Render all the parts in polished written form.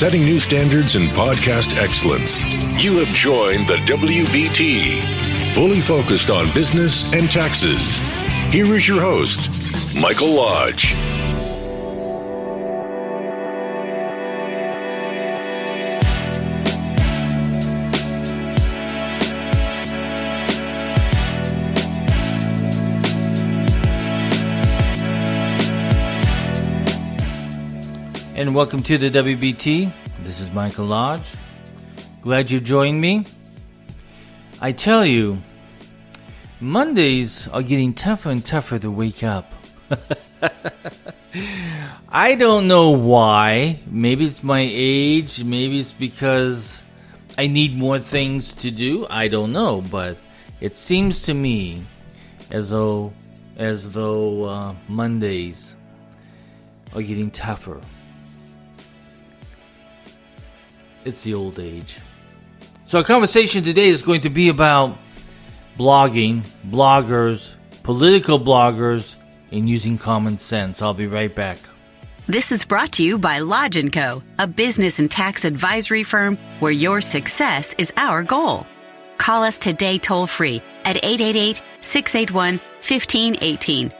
setting new standards in podcast excellence. You have joined the WBT, fully focused on business and taxes. Here is your host, Michael Lodge. And welcome to the WBT. This is Michael Lodge. Glad you joined me. I tell you, Mondays are getting tougher and tougher to wake up. I don't know why. Maybe it's my age. Maybe it's because I need more things to do. I don't know. But it seems to me as though Mondays are getting tougher. It's the old age. So our conversation today is going to be about blogging, bloggers, political bloggers, and using common sense. I'll be right back. This is brought to you by Lodge & Co., a business and tax advisory firm where your success is our goal. Call us today toll-free at 888-681-1518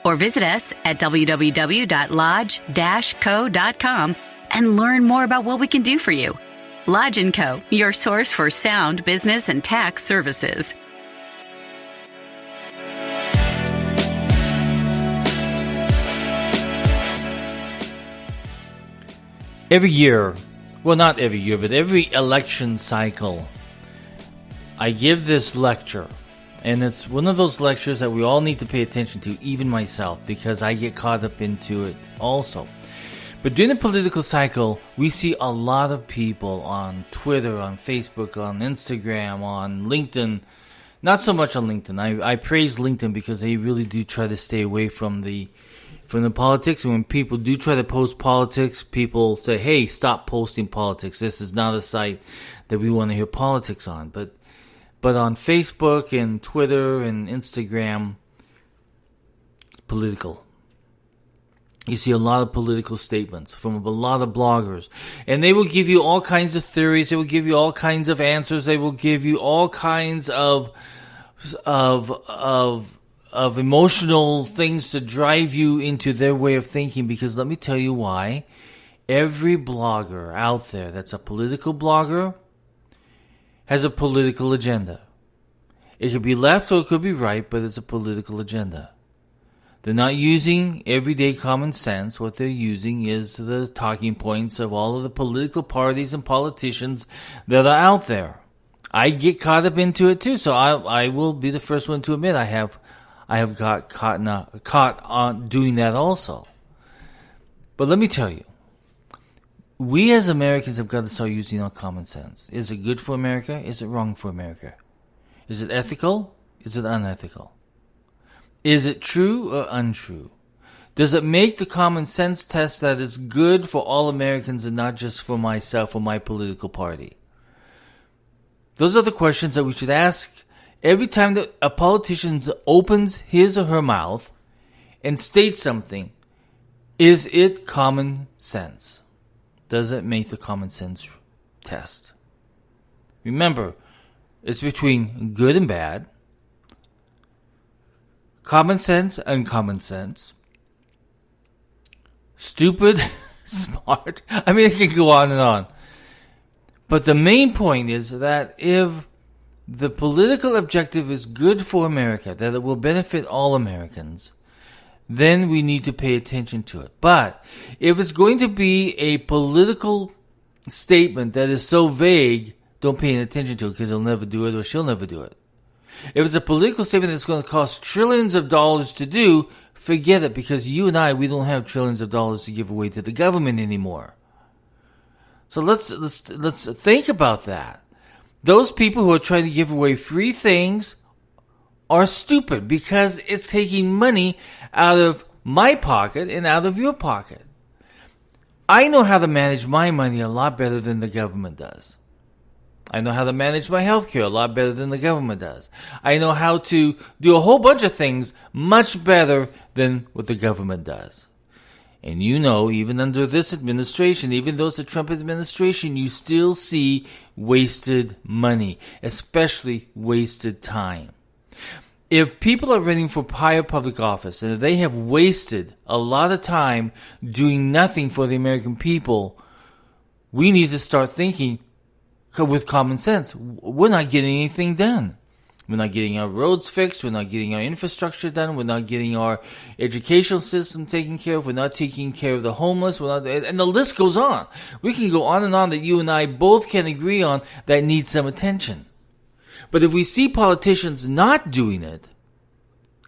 or visit us at www.lodge-co.com and learn more about what we can do for you. Lodge & Co., your source for sound business and tax services. Every year, well, not every year, but every election cycle, I give this lecture. And it's one of those lectures that we all need to pay attention to, even myself, because I get caught up into it also. But during the political cycle, we see a lot of people on Twitter, on Facebook, on Instagram, on LinkedIn. Not so much on LinkedIn. I praise LinkedIn because they really do try to stay away from the politics. And when people do try to post politics, people say, hey, stop posting politics. This is not a site that we want to hear politics on. But on Facebook and Twitter and Instagram, political. You see a lot of political statements from a lot of bloggers. And they will give you all kinds of theories. They will give you all kinds of answers. They will give you all kinds of emotional things to drive you into their way of thinking. Because let me tell you why. Every blogger out there that's a political blogger has a political agenda. It could be left or it could be right, but it's a political agenda. They're not using everyday common sense. What they're using is the talking points of all of the political parties and politicians that are out there. I get caught up into it too, so I will be the first one to admit I have got caught on doing that also. But let me tell you, we as Americans have got to start using our common sense. Is it good for America? Is it wrong for America? Is it ethical? Is it unethical? Is it true or untrue? Does it make the common sense test that is good for all Americans and not just for myself or my political party? Those are the questions that we should ask every time that a politician opens his or her mouth and states something. Is it common sense? Does it make the common sense test? Remember, it's between good and bad. Common sense, uncommon sense. Stupid, smart. I mean, it can go on and on. But the main point is that if the political objective is good for America, that it will benefit all Americans, then we need to pay attention to it. But if it's going to be a political statement that is so vague, don't pay any attention to it because he'll never do it or she'll never do it. If it's a political statement that's going to cost trillions of dollars to do, forget it, because you and we don't have trillions of dollars to give away to the government anymore. So let's think about that. Those people who are trying to give away free things are stupid because it's taking money out of my pocket and out of your pocket. I know how to manage my money a lot better than the government does. I know how to manage my healthcare a lot better than the government does. I know how to do a whole bunch of things much better than what the government does. And you know, even under this administration, even though it's a Trump administration, you still see wasted money, especially wasted time. If people are running for higher public office and if they have wasted a lot of time doing nothing for the American people, we need to start thinking with common sense. We're not getting anything done. We're not getting our roads fixed. We're not getting our infrastructure done. We're not getting our educational system taken care of. We're not taking care of the homeless. And the list goes on. We can go on and on that you and I both can agree on that needs some attention. But if we see politicians not doing it,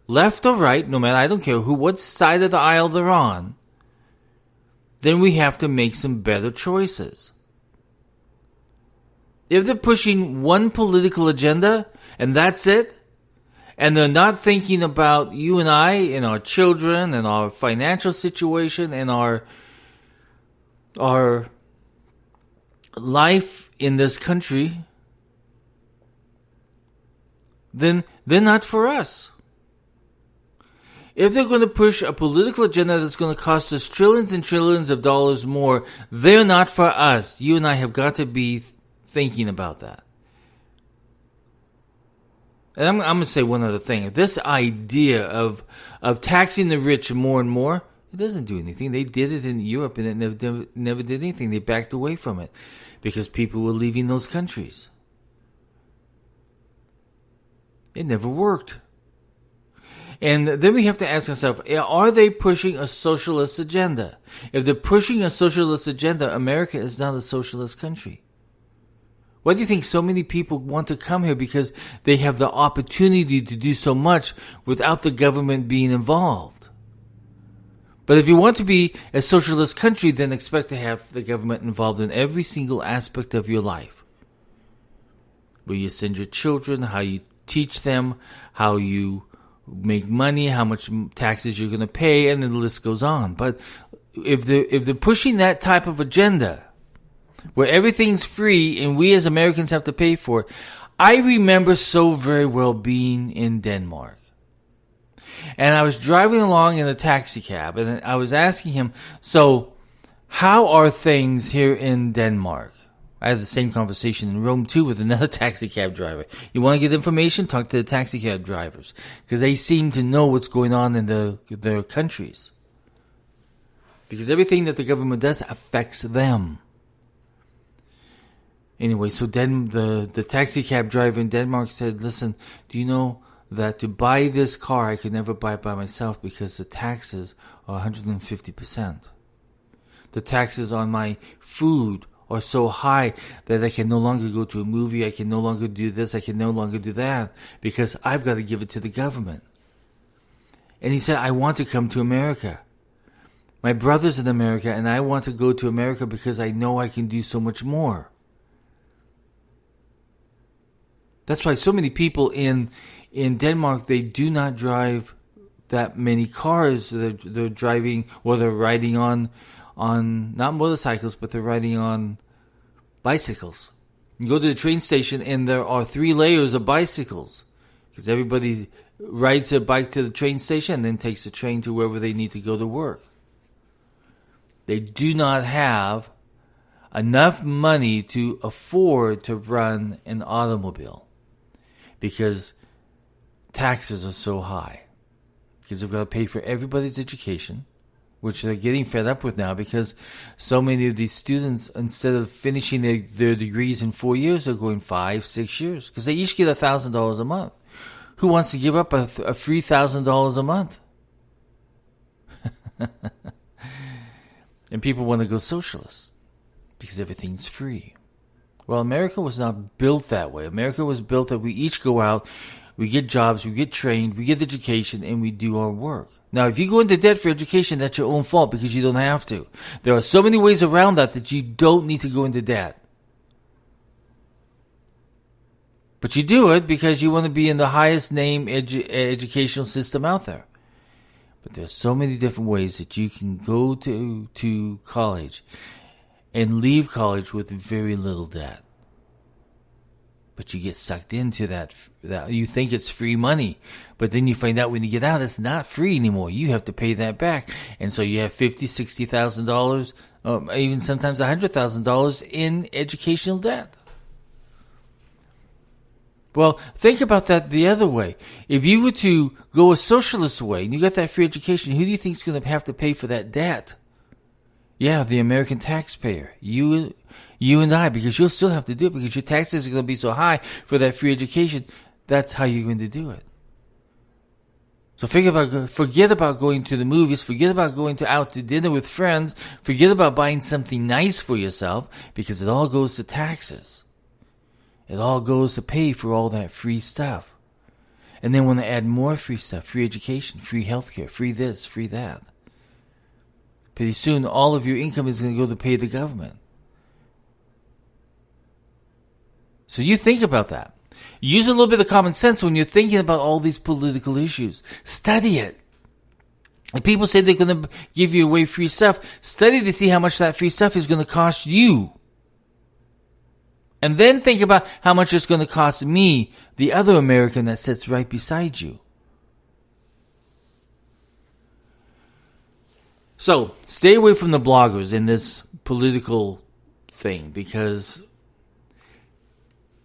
left or right, no matter, I don't care what side of the aisle they're on, then we have to make some better choices. If they're pushing one political agenda, and that's it, and they're not thinking about you and I and our children and our financial situation and our life in this country, then they're not for us. If they're going to push a political agenda that's going to cost us trillions and trillions of dollars more, they're not for us. You and I have got to be thinking about that. And I'm going to say one other thing. This idea of taxing the rich more and more, it doesn't do anything. They did it in Europe and it never did anything. They backed away from it because people were leaving those countries. It never worked. And then we have to ask ourselves, are they pushing a socialist agenda? If they're pushing a socialist agenda, America is not a socialist country. Why do you think so many people want to come here? Because they have the opportunity to do so much without the government being involved. But if you want to be a socialist country, then expect to have the government involved in every single aspect of your life. Where you send your children, how you teach them, how you make money, how much taxes you're going to pay, and then the list goes on. But if they're pushing that type of agenda, where everything's free and we as Americans have to pay for it. I remember so very well being in Denmark. And I was driving along in a taxi cab and I was asking him, so how are things here in Denmark? I had the same conversation in Rome too with another taxi cab driver. You want to get information? Talk to the taxi cab drivers because they seem to know what's going on in their countries. Because everything that the government does affects them. Anyway, so then the taxi cab driver in Denmark said, listen, do you know that to buy this car, I could never buy it by myself because the taxes are 150%. The taxes on my food are so high that I can no longer go to a movie, I can no longer do this, I can no longer do that, because I've got to give it to the government. And he said, I want to come to America. My brother's in America, and I want to go to America because I know I can do so much more. That's why so many people in Denmark, they do not drive that many cars. They're driving, or they're riding on not motorcycles, but they're riding on bicycles. You go to the train station and there are 3 layers of bicycles because everybody rides their bike to the train station and then takes the train to wherever they need to go to work. They do not have enough money to afford to run an automobile because taxes are so high. Because they've got to pay for everybody's education, which they're getting fed up with now because so many of these students, instead of finishing their degrees in 4 years, they're going 5-6 years because they each get $1,000 a month. Who wants to give up a free $1,000 a month? And people want to go socialist because everything's free. Well, America was not built that way. America was built that we each go out, we get jobs, we get trained, we get education, and we do our work. Now, if you go into debt for education, that's your own fault because you don't have to. There are so many ways around that you don't need to go into debt. But you do it because you want to be in the highest name educational system out there. But there's so many different ways that you can go to college and leave college with very little debt. But you get sucked into that you think it's free money, but then you find out when you get out, it's not free anymore. You have to pay that back. And so you have $50,000, $60,000, even sometimes $100,000 in educational debt. Well, think about that the other way. If you were to go a socialist way and you got that free education, who do you think is going to have to pay for that debt? Yeah, the American taxpayer. You and I, because you'll still have to do it because your taxes are going to be so high for that free education. That's how you're going to do it. So forget about going to the movies, forget about going out to dinner with friends, forget about buying something nice for yourself, because it all goes to taxes. It all goes to pay for all that free stuff. And then when they add more free stuff, free education, free healthcare, free this, free that, pretty soon all of your income is going to go to pay the government. So you think about that. Use a little bit of common sense when you're thinking about all these political issues. Study it. If people say they're going to give you away free stuff, study to see how much that free stuff is going to cost you. And then think about how much it's going to cost me, the other American that sits right beside you. So, stay away from the bloggers in this political thing, because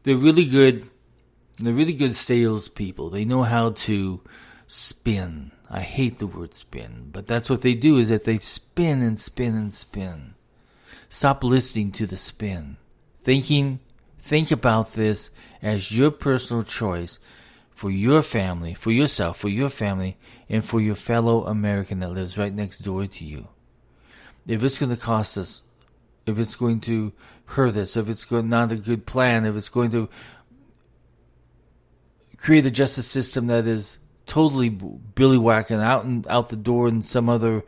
they're really good salespeople. They know how to spin. I hate the word spin, but that's what they do, is that they spin and spin and spin. Stop listening to the spin. Think about this as your personal choice for your family, for yourself, for your family, and for your fellow American that lives right next door to you. If it's going to cost us, if it's going to hurt us, if it's not a good plan, if it's going to create a justice system that is totally billywhacking out the door in some other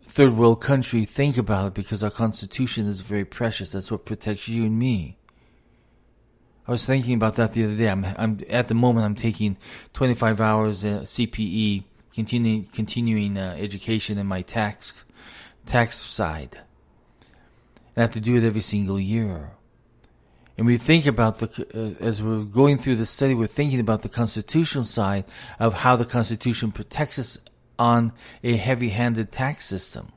third world country, think about it, because our Constitution is very precious. That's what protects you and me. I was thinking about that the other day. I'm at the moment I'm taking 25 hours CPE, continuing education in my tax side. And I have to do it every single year. And we think about as we're going through the study, we're thinking about the constitutional side of how the Constitution protects us on a heavy-handed tax system.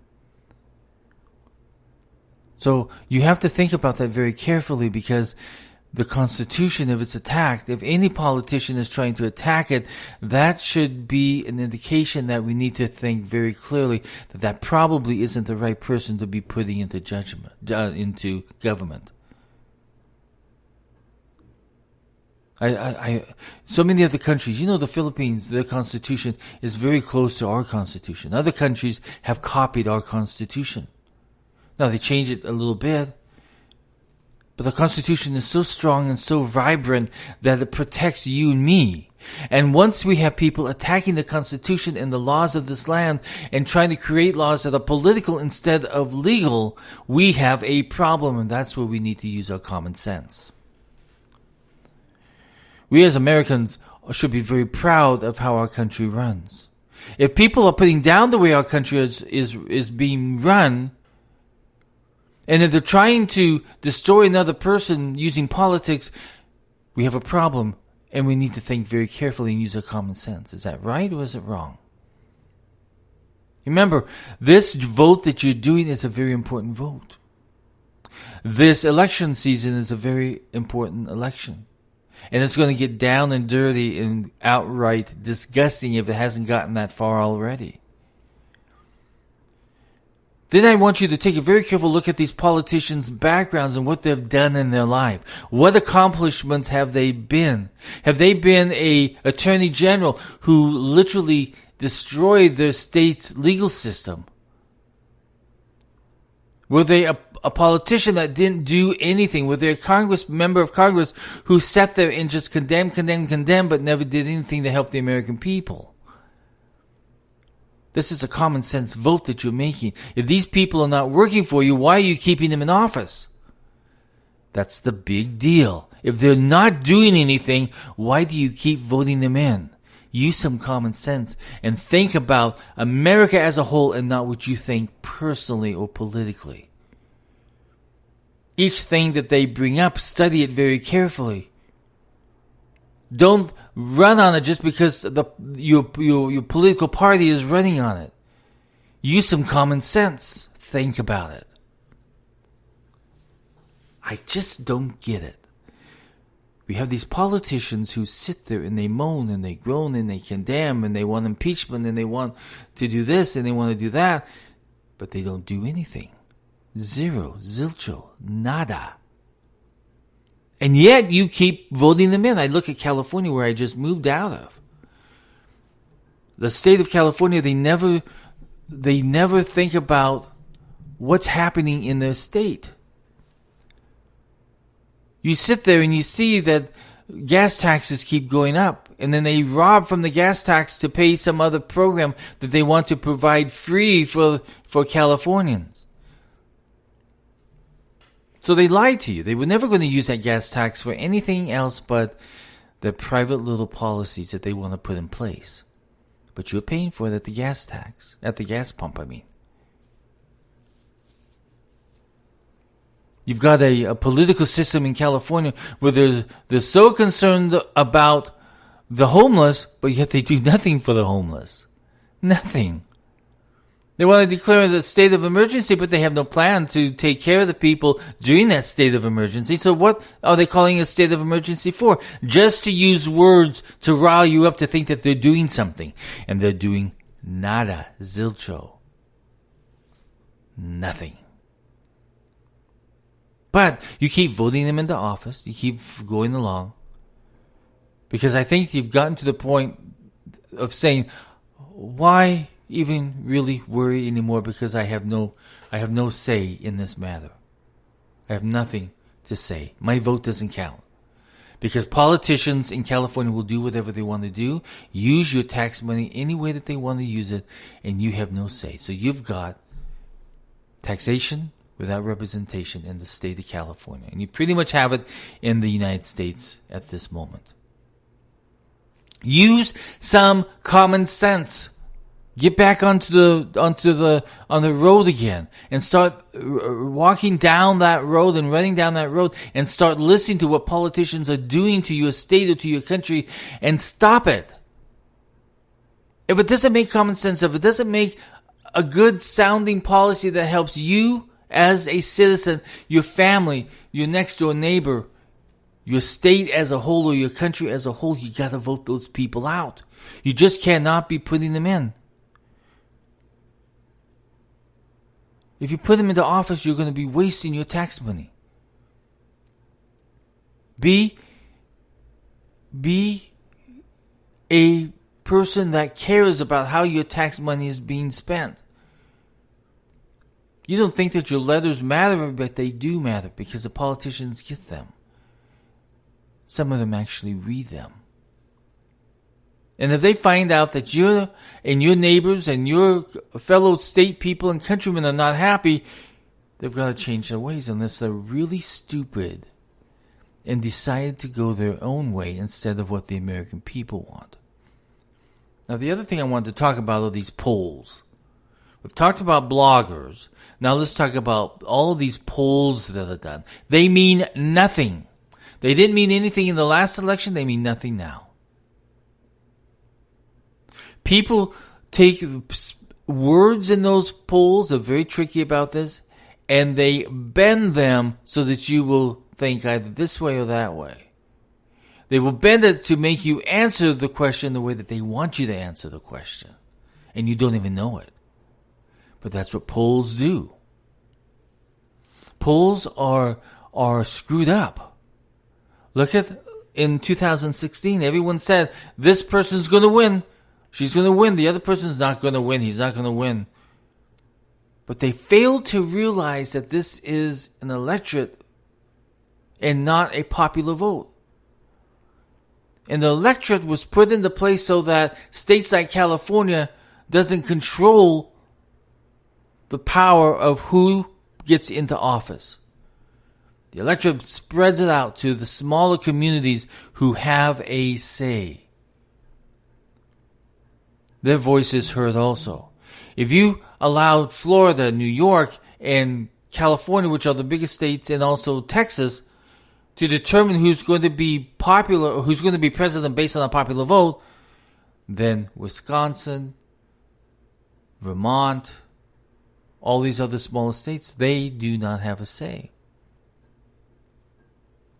So you have to think about that very carefully, because the Constitution, if it's attacked, if any politician is trying to attack it, that should be an indication that we need to think very clearly that probably isn't the right person to be putting into into government. So many other countries, the Philippines, their constitution is very close to our constitution. Other countries have copied our constitution. Now, they change it a little bit, but the Constitution is so strong and so vibrant that it protects you and me. And once we have people attacking the Constitution and the laws of this land and trying to create laws that are political instead of legal, we have a problem, and that's where we need to use our common sense. We as Americans should be very proud of how our country runs. If people are putting down the way our country is being run, and if they're trying to destroy another person using politics, we have a problem, and we need to think very carefully and use our common sense. Is that right, or is it wrong? Remember, this vote that you're doing is a very important vote. This election season is a very important election. And it's going to get down and dirty and outright disgusting if it hasn't gotten that far already. Then I want you to take a very careful look at these politicians' backgrounds and what they've done in their life. What accomplishments have they been? Have they been a attorney general who literally destroyed their state's legal system? Were they a politician that didn't do anything? Were they a member of Congress who sat there and just condemned, but never did anything to help the American people? This is a common sense vote that you're making. If these people are not working for you, why are you keeping them in office? That's the big deal. If they're not doing anything, why do you keep voting them in? Use some common sense and think about America as a whole and not what you think personally or politically. Each thing that they bring up, study it very carefully. Don't run on it just because your political party is running on it. Use some common sense. Think about it. I just don't get it. We have these politicians who sit there and they moan and they groan and they condemn and they want impeachment and they want to do this and they want to do that, but they don't do anything. Zero, zilcho, nada. And yet you keep voting them in. I look at California, where I just moved out of. The state of California, they never think about what's happening in their state. You sit there and you see that gas taxes keep going up, and then they rob from the gas tax to pay some other program that they want to provide free for Californians. So they lied to you. They were never going to use that gas tax for anything else but the private little policies that they want to put in place. But you're paying for it at the gas pump, I mean. You've got a political system in California where they're so concerned about the homeless, but yet they do nothing for the homeless. Nothing. They want to declare a state of emergency, but they have no plan to take care of the people during that state of emergency. So what are they calling a state of emergency for? Just to use words to rile you up to think that they're doing something. And they're doing nada, zilcho. Nothing. But you keep voting them into office. You keep going along. Because I think you've gotten to the point of saying, why even really worry anymore, because I have no say in this matter. I have nothing to say. My vote doesn't count. Because politicians in California will do whatever they want to do, use your tax money any way that they want to use it, and you have no say. So you've got taxation without representation in the state of California. And you pretty much have it in the United States at this moment. Use some common sense. Get back on the road again and start walking down that road and running down that road and start listening to what politicians are doing to your state or to your country and stop it. If it doesn't make common sense, if it doesn't make a good sounding policy that helps you as a citizen, your family, your next door neighbor, your state as a whole or your country as a whole, you got to vote those people out. You just cannot be putting them in. If you put them into office, you're going to be wasting your tax money. Be a person that cares about how your tax money is being spent. You don't think that your letters matter, but they do matter because the politicians get them. Some of them actually read them. And if they find out that you and your neighbors and your fellow state people and countrymen are not happy, they've got to change their ways unless they're really stupid and decide to go their own way instead of what the American people want. Now, the other thing I wanted to talk about are these polls. We've talked about bloggers. Now let's talk about all of these polls that are done. They mean nothing. They didn't mean anything in the last election. They mean nothing now. People take words in those polls, are very tricky about this, and they bend them so that you will think either this way or that way. They will bend it to make you answer the question the way that they want you to answer the question. And you don't even know it. But that's what polls do. Polls are screwed up. Look at in 2016, everyone said, this person's going to win. She's going to win. The other person's not going to win. He's not going to win. But they failed to realize that this is an electorate and not a popular vote. And the electorate was put into place so that states like California doesn't control the power of who gets into office. The electorate spreads it out to the smaller communities who have a say. Their voice is heard also. If you allowed Florida, New York, and California, which are the biggest states, and also Texas, to determine who's going to be popular or who's going to be president based on a popular vote, then Wisconsin, Vermont, all these other smaller states, they do not have a say.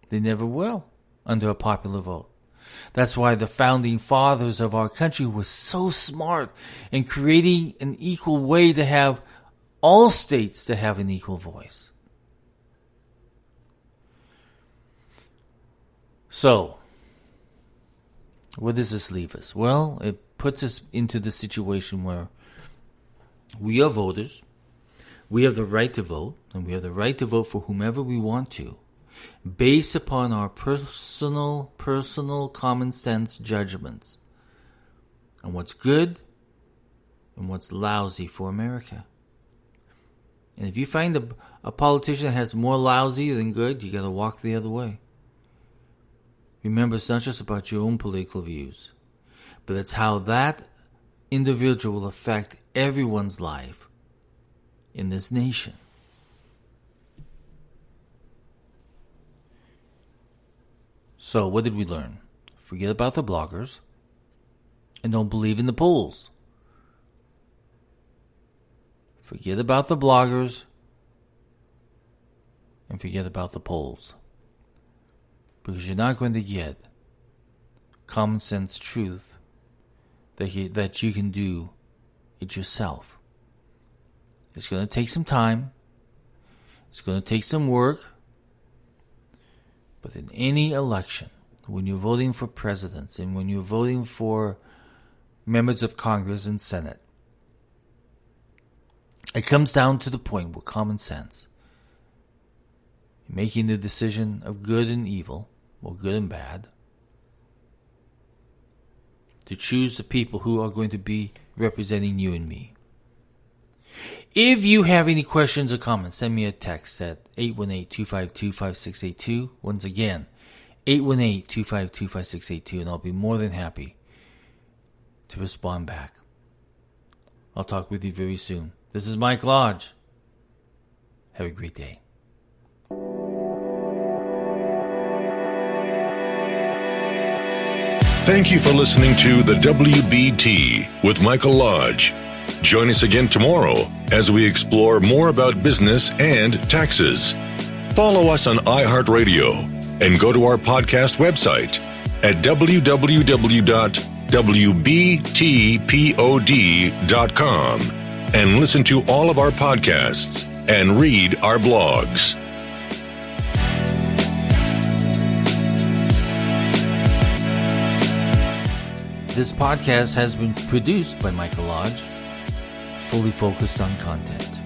They never will under a popular vote. That's why the founding fathers of our country were so smart in creating an equal way to have all states to have an equal voice. So, where does this leave us? Well, it puts us into the situation where we are voters, we have the right to vote, and we have the right to vote for whomever we want to, based upon our personal common sense judgments on what's good and what's lousy for America. And if you find a politician that has more lousy than good, you got to walk the other way. Remember, it's not just about your own political views, but it's how that individual will affect everyone's life in this nation. So, what did we learn? Forget about the bloggers and don't believe in the polls. Forget about the bloggers and forget about the polls. Because you're not going to get common sense truth that you can do it yourself. It's going to take some time. It's going to take some work. But in any election, when you're voting for presidents and when you're voting for members of Congress and Senate, it comes down to the point where common sense, making the decision of good and evil, or good and bad, to choose the people who are going to be representing you and me. If you have any questions or comments, send me a text at 818-252-5682. Once again, 818-252-5682, and I'll be more than happy to respond back. I'll talk with you very soon. This is Mike Lodge. Have a great day. Thank you for listening to the WBT with Michael Lodge. Join us again tomorrow as we explore more about business and taxes. Follow us on iHeartRadio and go to our podcast website at www.wbtpod.com and listen to all of our podcasts and read our blogs. This podcast has been produced by Michael Lodge, fully focused on content.